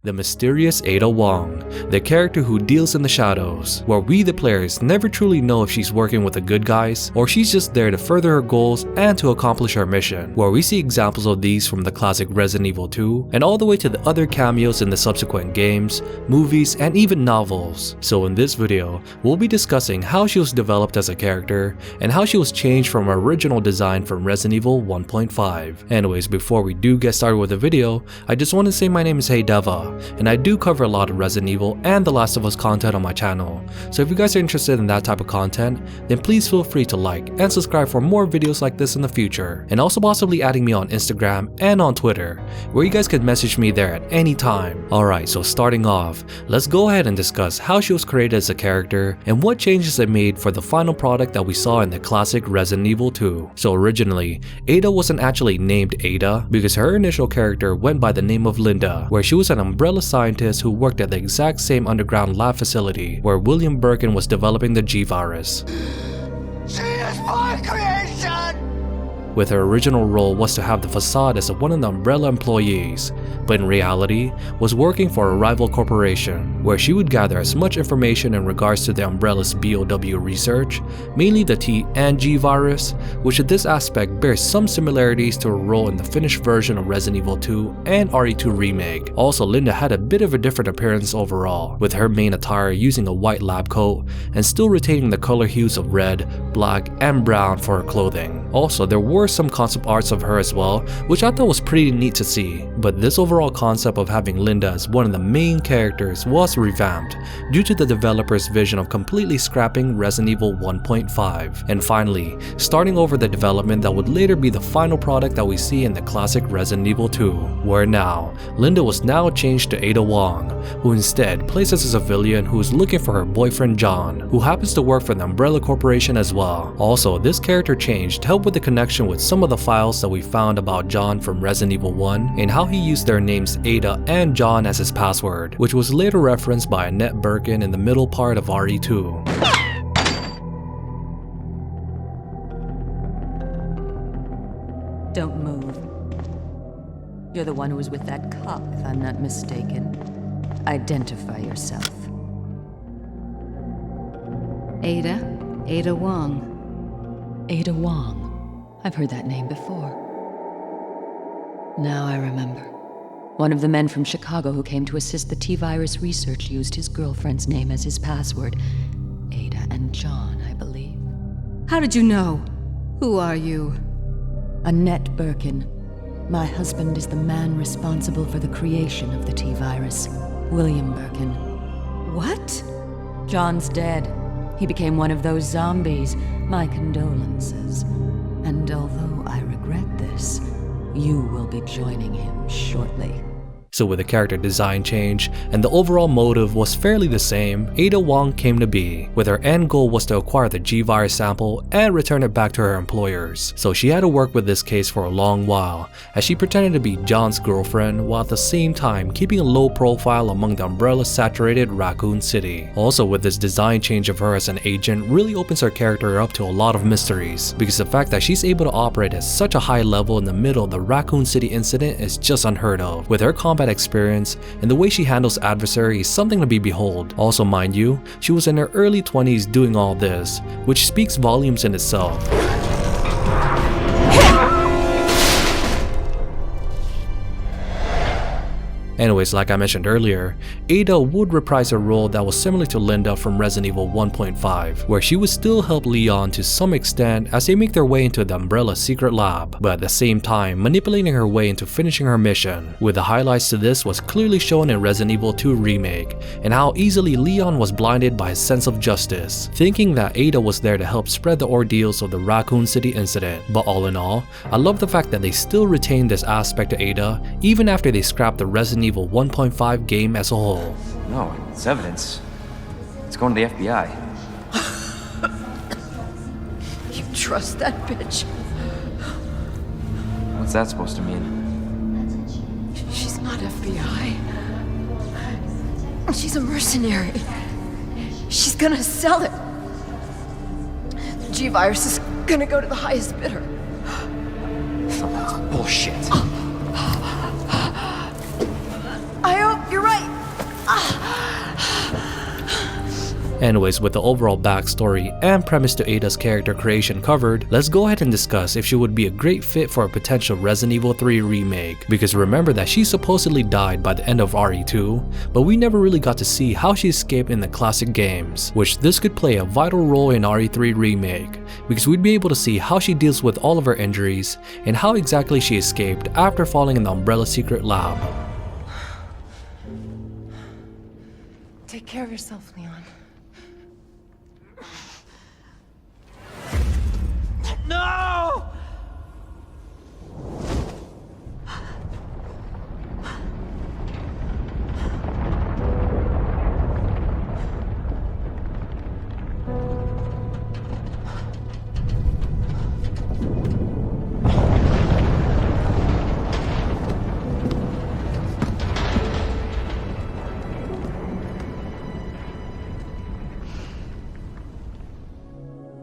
the mysterious Ada Wong, the character who deals in the shadows, where we the players never truly know if she's working with the good guys or she's just there to further her goals and to accomplish her mission, where we see examples of these from the classic Resident Evil 2 and all the way to the other cameos in the subsequent games, movies, and even novels. So in this video, we'll be discussing how she was developed as a character and how she was changed from her original design from Resident Evil 1.5. Anyways, before we do get started with the video, I just want to say my name is DeVuH, and I do cover a lot of Resident Evil and The Last of Us content on my channel. So if you guys are interested in that type of content, then please feel free to like and subscribe for more videos like this in the future, and also possibly adding me on Instagram and on Twitter, where you guys can message me there at any time. Alright, so starting off, let's go ahead and discuss how she was created as a character and what changes it made for the final product that we saw in the classic Resident Evil 2. So originally, Ada wasn't actually named Ada because her initial character went by the name of Linda, where she was an umbrella scientist who worked at the exact same underground lab facility where William Birkin was developing the G virus. She is my creation! With her original role was to have the facade as one of the Umbrella employees, but in reality was working for a rival corporation, where she would gather as much information in regards to the Umbrella's BOW research, mainly the T and G virus, which in this aspect bears some similarities to her role in the finished version of Resident Evil 2 and RE2 Remake. Also, Linda had a bit of a different appearance overall, with her main attire using a white lab coat and still retaining the color hues of red, black, and brown for her clothing. Also, there were some concept arts of her as well, which I thought was pretty neat to see, but this overall concept of having Linda as one of the main characters was revamped due to the developer's vision of completely scrapping Resident Evil 1.5, and finally starting over the development that would later be the final product that we see in the classic Resident Evil 2, where now Linda was now changed to Ada Wong, who instead plays as a civilian who is looking for her boyfriend John, who happens to work for the Umbrella Corporation as well. Also, this character change helped with the connection with some of the files that we found about John from Resident Evil 1 and how he used their names Ada and John as his password, which was later referenced by Annette Birkin in the middle part of RE2. Don't move. You're the one who was with that cop, if I'm not mistaken. Identify yourself. Ada Wong. Ada Wong. I've heard that name before. Now I remember. One of the men from Chicago who came to assist the T-virus research used his girlfriend's name as his password. Ada and John, I believe. How did you know? Who are you? Annette Birkin. My husband is the man responsible for the creation of the T-virus, William Birkin. What? John's dead. He became one of those zombies. My condolences. And although I regret this, you will be joining him shortly. So with the character design change, and the overall motive was fairly the same, Ada Wong came to be, with her end goal was to acquire the G-virus sample and return it back to her employers. So she had to work with this case for a long while, as she pretended to be John's girlfriend while at the same time keeping a low profile among the Umbrella-saturated Raccoon City. Also, with this design change of her as an agent really opens her character up to a lot of mysteries, because the fact that she's able to operate at such a high level in the middle of the Raccoon City incident is just unheard of. With her combat experience and the way she handles adversaries is something to be behold. Also, mind you, she was in her early 20s doing all this, which speaks volumes in itself. Anyways, like I mentioned earlier, Ada would reprise a role that was similar to Linda from Resident Evil 1.5, where she would still help Leon to some extent as they make their way into the Umbrella secret lab, but at the same time manipulating her way into finishing her mission. With the highlights to this was clearly shown in Resident Evil 2 Remake, and how easily Leon was blinded by his sense of justice, thinking that Ada was there to help spread the ordeals of the Raccoon City incident. But all in all, I love the fact that they still retained this aspect to Ada even after they scrapped the Resident Evil 1.5 game as a whole. No, it's evidence. It's going to the FBI. You trust that bitch? What's that supposed to mean? She's not FBI. She's a mercenary. She's gonna sell it. The G-virus is gonna go to the highest bidder. That's bullshit. I hope you're right. Anyways, with the overall backstory and premise to Ada's character creation covered, let's go ahead and discuss if she would be a great fit for a potential Resident Evil 3 remake. Because remember that she supposedly died by the end of RE2, but we never really got to see how she escaped in the classic games, which this could play a vital role in RE3 remake, because we'd be able to see how she deals with all of her injuries and how exactly she escaped after falling in the Umbrella secret lab. Take care of yourself, Leon. No!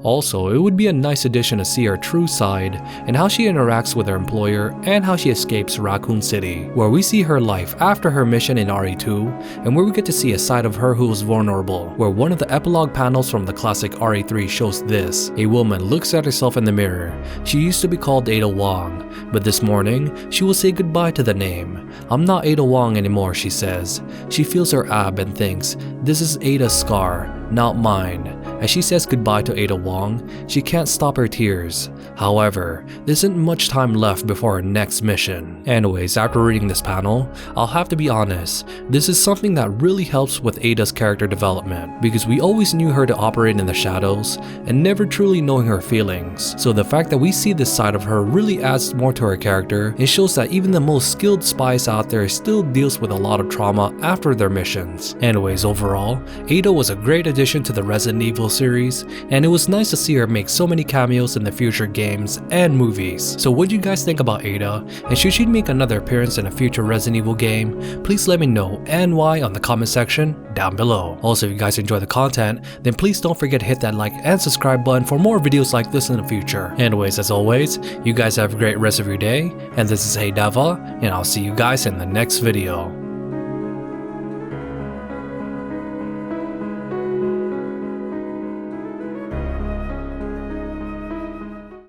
Also, it would be a nice addition to see her true side and how she interacts with her employer and how she escapes Raccoon City, where we see her life after her mission in RE2 and where we get to see a side of her who was vulnerable, where one of the epilogue panels from the classic RE3 shows this. A woman looks at herself in the mirror. She used to be called Ada Wong, but this morning, she will say goodbye to the name. "I'm not Ada Wong anymore," she says. She feels her ab and thinks, "This is Ada's scar, not mine." As she says goodbye to Ada Wong, she can't stop her tears. However, there isn't much time left before her next mission. Anyways, after reading this panel, I'll have to be honest, this is something that really helps with Ada's character development, because we always knew her to operate in the shadows and never truly knowing her feelings. So the fact that we see this side of her really adds more to her character and shows that even the most skilled spies out there still deals with a lot of trauma after their missions. Anyways, overall, Ada was a great addition to the Resident Evil series, and it was nice to see her make so many cameos in the future games and movies. So what do you guys think about Ada, and should she make another appearance in a future Resident Evil game? Please let me know and why on the comment section down below. Also, if you guys enjoy the content, then please don't forget to hit that like and subscribe button for more videos like this in the future. Anyways, as always, you guys have a great rest of your day, and this is DeVuH, and I'll see you guys in the next video.